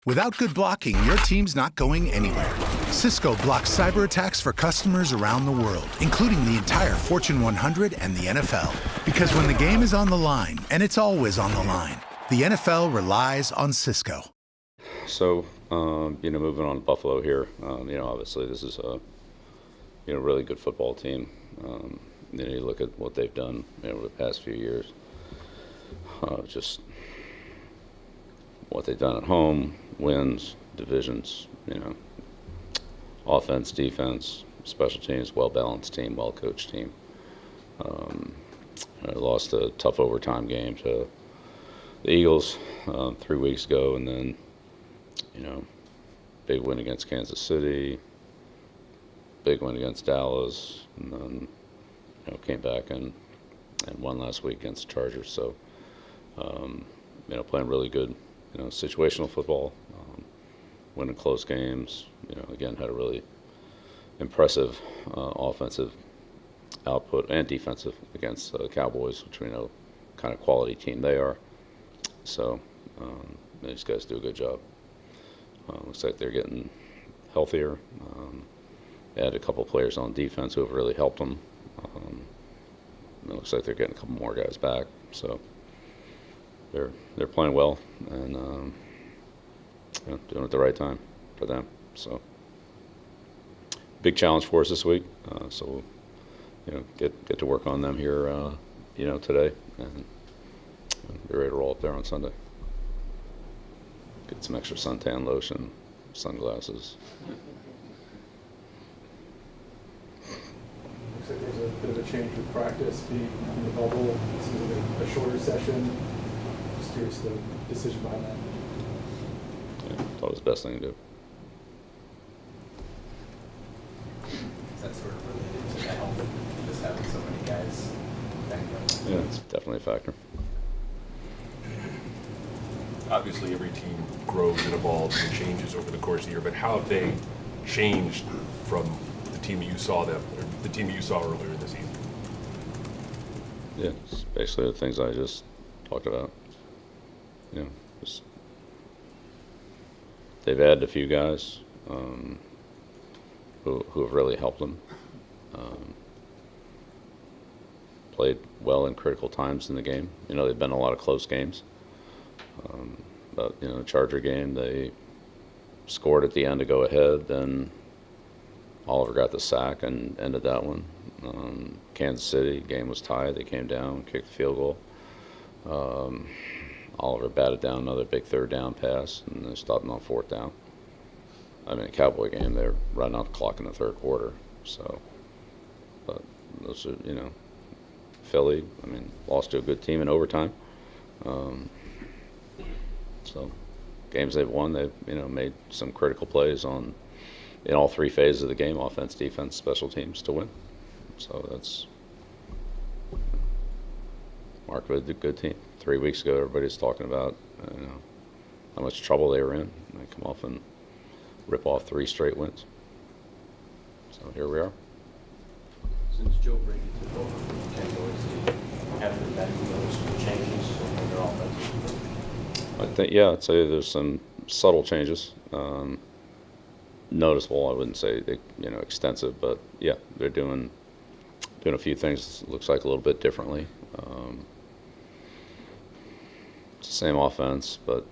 Without good blocking, your team's not going anywhere. Cisco blocks cyber attacks for customers around the world, including the entire Fortune 100 and the NFL. Because when the game is on the line, and it's always on the line, the NFL relies on Cisco. So, moving on to Buffalo here, obviously this is a, really good football team. You look at what they've done, over the past few years. Just what they've done at home, wins, divisions, offense, defense, special teams, well-balanced team, well-coached team. I lost a tough overtime game to the Eagles 3 weeks ago, and then, big win against Kansas City, big win against Dallas, and then, came back and won last week against the Chargers. So, playing really good, situational football, winning close games. Again, had a really impressive offensive output and defensive against the Cowboys, which we know kind of quality team they are. So these guys do a good job. Looks like they're getting healthier. They had a couple players on defense who have really helped them. It looks like they're getting a couple more guys back. So they're playing well and doing it at the right time for them. So big challenge for us this week. So get to work on them here, today, and be ready to roll up there on Sunday. Get some extra suntan lotion, sunglasses. Looks like there's a bit of a change with practice being in the bubble. It seems like a shorter session. Just curious the decision behind that. Yeah, thought it was the best thing to do. Is that sort of related to the health of just having so many guys banged up? Yeah, it's definitely a factor. Obviously, every team grows and evolves and changes over the course of the year, but how have they changed from the team that you saw earlier in the season? Yeah, it's basically the things I just talked about. Just they've added a few guys who have really helped them. Played well in critical times in the game. They've been a lot of close games. But the Charger game, they scored at the end to go ahead. Then Oliver got the sack and ended that one. Kansas City game was tied. They came down, kicked the field goal. Oliver batted down another big third down pass, and they stopped him on fourth down. A Cowboy game, they're running out the clock in the third quarter. So, but those are, Philly, lost to a good team in overtime. So, games they've won, they've made some critical plays in all three phases of the game: offense, defense, special teams, to win. So that's mark of a good team. 3 weeks ago, everybody was talking about how much trouble they were in. They come off and rip off 3 straight wins. So here we are. Since Joe Brady took over from the Cowboys, have there been noticeable changes in their offense? I'd say there's some subtle changes. Noticeable, I wouldn't say extensive, but yeah, they're doing a few things. Looks like a little bit differently. It's the same offense, but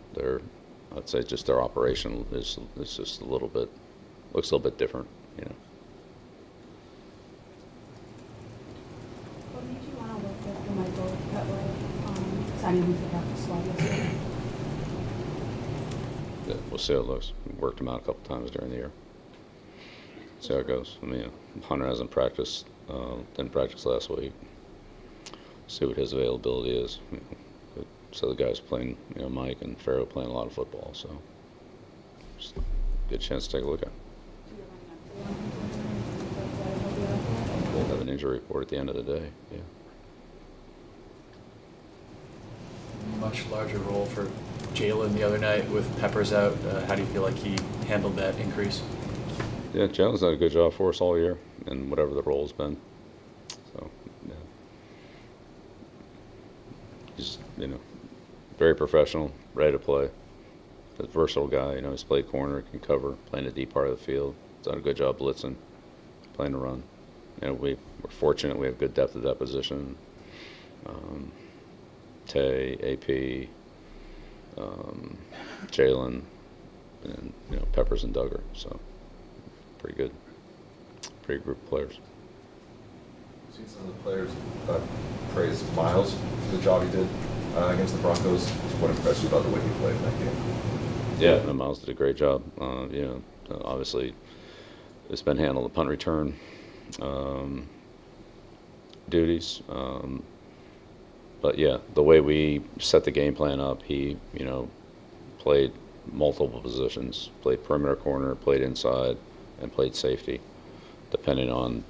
I'd say just their operation is just looks a little bit different. What made you want to work with Michael that way, signing him to the practice squad yesterday? Yeah, we'll see how it looks. We worked him out a couple times during the year. See how it goes. Hunter hasn't practiced. Didn't practice last week. See what his availability is. So the guys playing, Mike and Farrow playing a lot of football. So just a good chance to take a look at it. We'll have an injury report at the end of the day. Yeah. Much larger role for Jalen the other night with Peppers out. How do you feel like he handled that increase? Yeah, Jalen's done a good job for us all year, and whatever the role's been. So, yeah. He's, very professional, ready to play. a versatile guy. You know, he's played corner, can cover, playing the deep part of the field. He's done a good job blitzing, playing the run. You know, we're fortunate we have good depth at that position. Tay, AP, Jalen, and you know Peppers and Duggar. So pretty good group of players. I've seen some of the players praise Miles for the job he did against the Broncos. What impressed you about the way he played in that game? Yeah, no, Miles did a great job. You know, obviously, it's been handled the punt return duties. But yeah, the way we set the game plan up, he, you know, played multiple positions, played perimeter corner, played inside, and played safety, depending on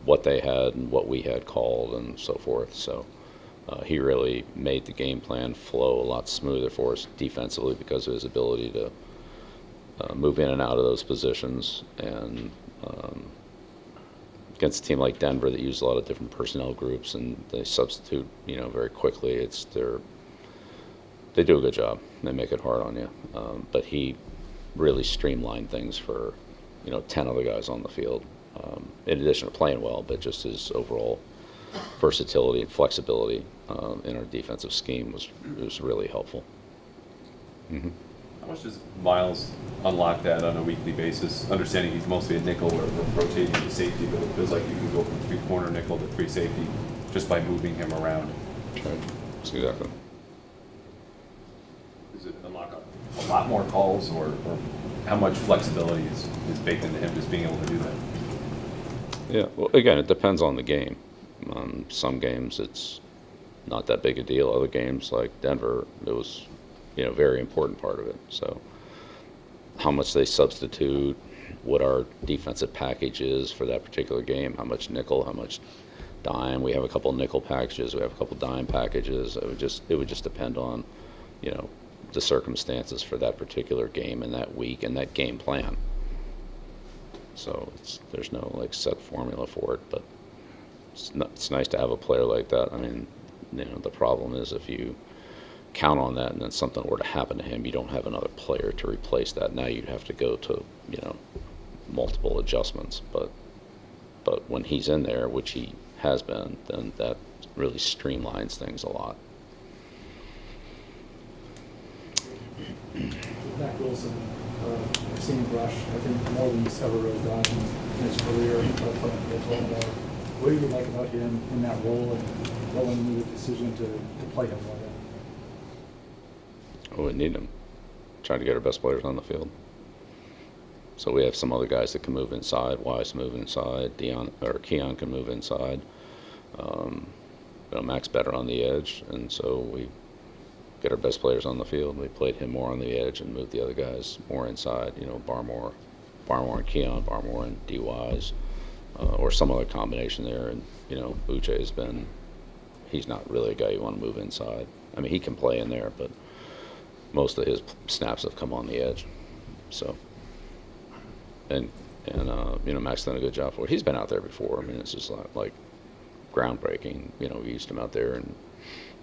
what they had and what we had called and so forth. So he really made the game plan flow a lot smoother for us defensively because of his ability to move in and out of those positions. And against a team like Denver that uses a lot of different personnel groups and they substitute, you know, very quickly, they do a good job. They make it hard on you. But he really streamlined things for, you know, 10 other guys on the field. In addition to playing well, but just his overall versatility and flexibility in our defensive scheme was really helpful. Mm-hmm. How much does Miles unlock that on a weekly basis? Understanding he's mostly a nickel or rotating to safety, but it feels like you can go from 3-corner nickel to 3 safety just by moving him around. Right. That's exactly. Does it unlock a lot more calls, or how much flexibility is baked into him just being able to do that? Yeah, well, again, it depends on the game. Some games it's not that big a deal. Other games, like Denver, it was, you know, very important part of it. So how much they substitute, what our defensive package is for that particular game, how much nickel, how much dime. We have a couple nickel packages, we have a couple dime packages. It would just depend on, you know, the circumstances for that particular game and that week and that game plan. So there's no like set formula for it, but it's nice to have a player like that. I mean, you know, the problem is if you count on that and then something were to happen to him, you don't have another player to replace that. Now you'd have to go to, you know, multiple adjustments. But when he's in there, which he has been, then that really streamlines things a lot. Matt Wilson, I've seen him rush, I think, more than he's ever really done in his career. What do you like about him in that role, and what went into the decision to play him like that? We need him. Trying to get our best players on the field. So we have some other guys that can move inside. Wise move inside. Keon can move inside. You know, Mac's better on the edge, and so we get our best players on the field. We played him more on the edge and moved the other guys more inside. You know, Barmore and Keon, Barmore and D Wise, or some other combination there. And you know, Uche's he's not really a guy you want to move inside. I mean, he can play in there, but most of his snaps have come on the edge. So, and you know, Mac's done a good job for it. He's been out there before. I mean, it's just like groundbreaking. You know, we used him out there in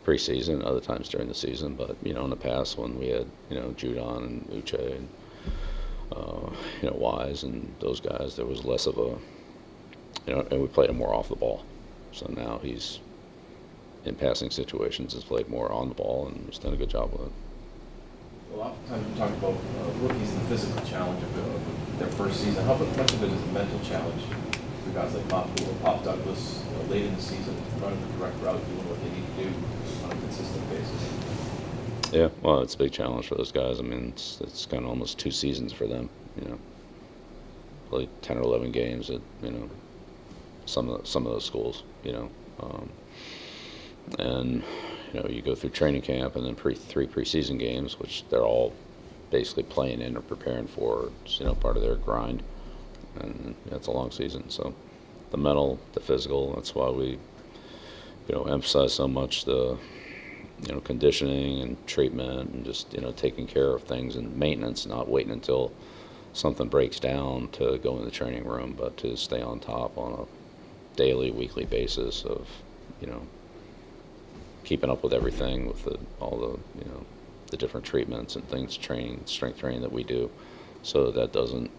preseason, other times during the season. But you know, in the past when we had, you know, Judon and Uche and you know, Wise and those guys, there was less of a, you know, and we played him more off the ball. So now he's in passing situations has played more on the ball and has done a good job with it. Well, oftentimes we talk about rookies and the physical challenge of their first season. How much of it is a mental challenge for guys like Pop Douglas late in the season, running the correct route, doing what they need to do on a consistent basis? Yeah, well, it's a big challenge for those guys. I mean, it's kind of almost 2 seasons for them. You know, played 10 or 11 games at, you know, some of those schools. You know, and you know, you go through training camp and then 3 preseason games, which they're all basically playing in or preparing for. It's, you know, part of their grind, and it's a long season. So the mental, the physical, that's why we, you know, emphasize so much the, you know, conditioning and treatment and just, you know, taking care of things and maintenance, not waiting until something breaks down to go in the training room, but to stay on top on a daily, weekly basis of, you know, keeping up with everything, with all the, you know, the different treatments and things, strength training that we do, so that doesn't,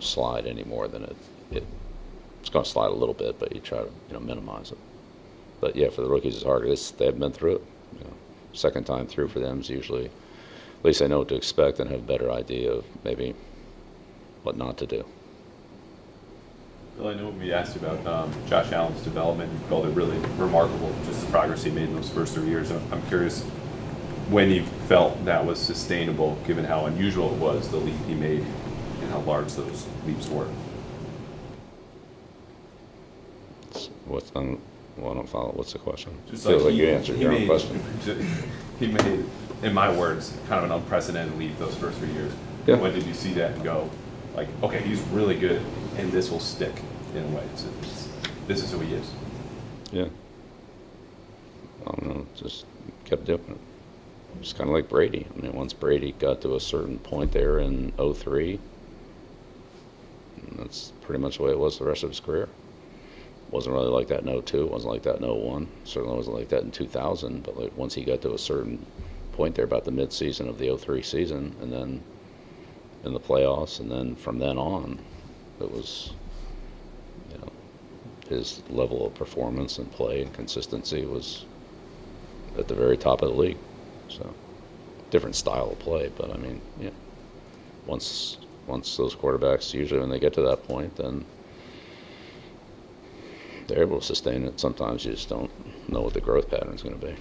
slide any more than it's going to slide a little bit, but you try to, minimize it. But yeah, for the rookies, it's hard. They've been through it. Second time through for them is usually, at least they know what to expect and have a better idea of maybe what not to do. Well, I know we asked you about Josh Allen's development. You called it really remarkable, just the progress he made in those first 3 years. I'm curious when you felt that was sustainable, given how unusual it was, the leap he made, and how large those leaps were. I don't follow. What's the question? Just Feels like he- you answered he your own made- question. He made, in my words, kind of an unprecedented leap those first 3 years. Yeah. When did you see that and go, like, okay, he's really good, and this will stick in a way. This is who he is. Yeah. I don't know. Just kept doing it. It's kind of like Brady. I mean, once Brady got to a certain point there in 03, that's pretty much the way it was the rest of his career. Wasn't really like that in 02, wasn't like that in 01, certainly wasn't like that in 2000, but like once he got to a certain point there about the mid-season of the 03 season, and then in the playoffs, and then from then on, it was, his level of performance and play and consistency was at the very top of the league. So, different style of play, but I mean, yeah, once those quarterbacks, usually when they get to that point, then they're able to sustain it. Sometimes you just don't know what the growth pattern is going to be.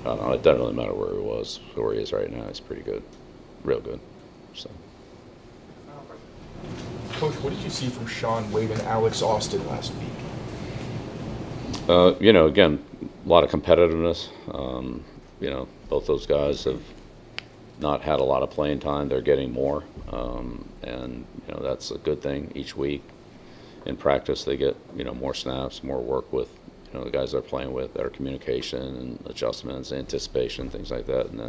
I don't know. It doesn't really matter where he was. Where he is right now, he's pretty good, real good. So. Coach, what did you see from Sean Wade and Alex Austin last week? Again, a lot of competitiveness. Both those guys have not had a lot of playing time. They're getting more, and that's a good thing. Each week in practice, they get more snaps, more work with the guys they're playing with, better communication and adjustments, anticipation, things like that, and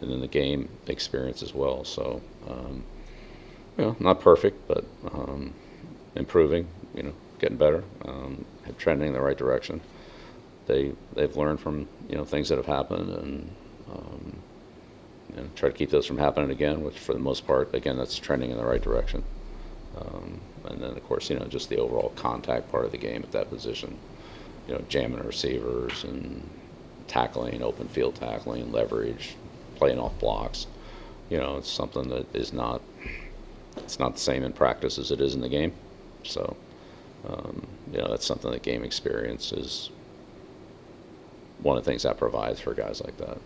then the game experience as well. So, not perfect, but improving. Getting better, trending in the right direction. They've learned from things that have happened, and try to keep those from happening again. Which, for the most part, again, that's trending in the right direction. And then, of course, just the overall contact part of the game at that position. Jamming receivers and tackling, open field tackling, leverage, playing off blocks. It's something that is not. It's not the same in practice as it is in the game. So, that's something that game experience is one of the things that provides for guys like that.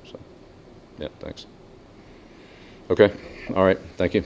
So, yeah, thanks. Okay. All right. Thank you.